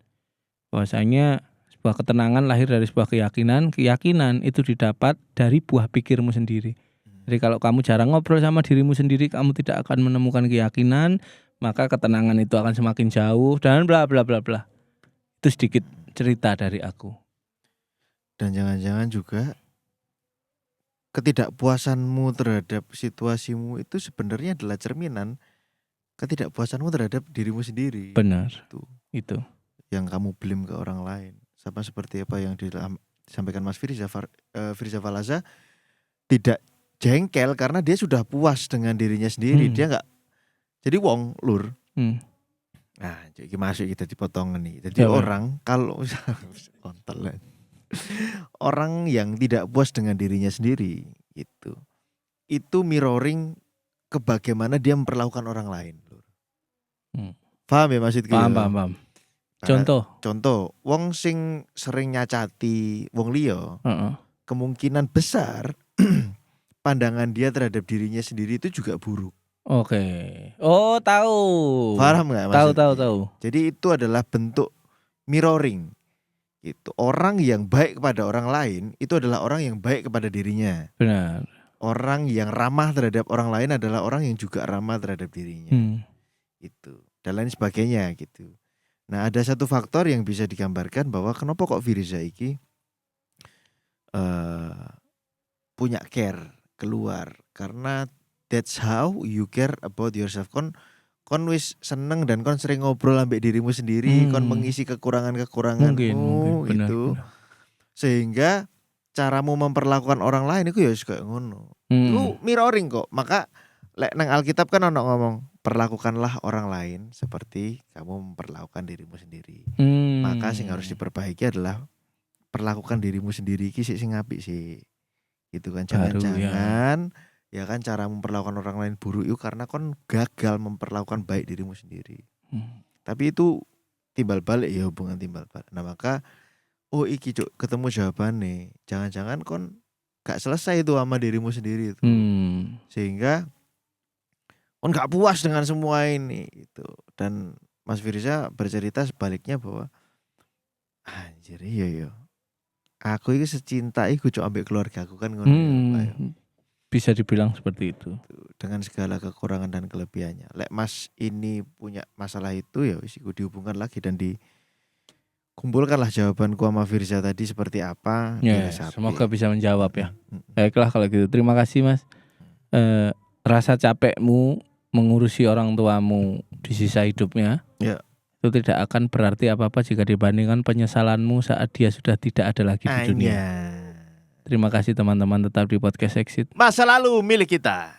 Bahwasanya sebuah ketenangan lahir dari sebuah keyakinan itu didapat dari buah pikirmu sendiri. Jadi kalau kamu jarang ngobrol sama dirimu sendiri, kamu tidak akan menemukan keyakinan, maka ketenangan itu akan semakin jauh dan bla bla bla bla. Itu sedikit cerita dari aku. Dan jangan-jangan juga ketidakpuasanmu terhadap situasimu itu sebenarnya adalah cerminan ketidakpuasanmu terhadap dirimu sendiri. Benar. Itu. Yang kamu blame ke orang lain. Sama seperti apa yang disampaikan Mas Firza Falaza, tidak jengkel karena dia sudah puas dengan dirinya sendiri. Dia enggak jadi wong lur. Nah, jadi masuk kita dipotong nih. Jadi orang kalau kontol orang yang tidak puas dengan dirinya sendiri itu mirroring ke bagaimana dia memperlakukan orang lain lur. Paham ya maksudku? Paham. Contoh, wong sing sering nyacati wong liya, kemungkinan besar pandangan dia terhadap dirinya sendiri itu juga buruk. Oke. Oh, tahu. Paham nggak Tahu, maksudnya? tahu. Jadi itu adalah bentuk mirroring. Itu orang yang baik kepada orang lain itu adalah orang yang baik kepada dirinya. Benar. Orang yang ramah terhadap orang lain adalah orang yang juga ramah terhadap dirinya. Itu dan lain sebagainya gitu. Nah, ada satu faktor yang bisa digambarkan bahwa kenapa kok Firza iki punya care keluar, karena that's how you care about yourself. Kon wis seneng dan kon sering ngobrol ambek dirimu sendiri, kon mengisi kekurangan-kekuranganmu Mungkin, benar, gitu. benar. Sehingga caramu memperlakukan orang lain itu ya kayak ngono. Itu mirroring kok. Maka lek nang Alkitab kan ono ngomong, perlakukanlah orang lain seperti kamu memperlakukan dirimu sendiri. Maka sing harus diperbaiki adalah perlakukan dirimu sendiri iki sing apik sih. Gitu kan, jangan-jangan ya kan cara memperlakukan orang lain buruk itu karena kon gagal memperlakukan baik dirimu sendiri. Tapi itu timbal balik ya, hubungan timbal balik. Nah, maka iki cuk ketemu jawabannya. Jangan-jangan kon gak selesai itu sama dirimu sendiri itu. Sehingga kon gak puas dengan semua ini itu. Dan Mas Firza bercerita sebaliknya bahwa anjir iya. Aku ini secinta iku cuk ambek keluarga aku kan ngono. Bisa dibilang seperti itu. Dengan segala kekurangan dan kelebihannya. Lek Mas ini punya masalah itu ya wis iku dihubungkan lagi dan dikumpulkanlah jawabanku sama Firza tadi seperti apa. Ya, semoga bisa menjawab ya. Baiklah kalau gitu. Terima kasih Mas. Rasa capekmu mengurusi orang tuamu di sisa hidupnya. Ya. Itu tidak akan berarti apa-apa jika dibandingkan penyesalanmu saat dia sudah tidak ada lagi di dunia. Terima kasih teman-teman, tetap di podcast Exit. Masa lalu milik kita.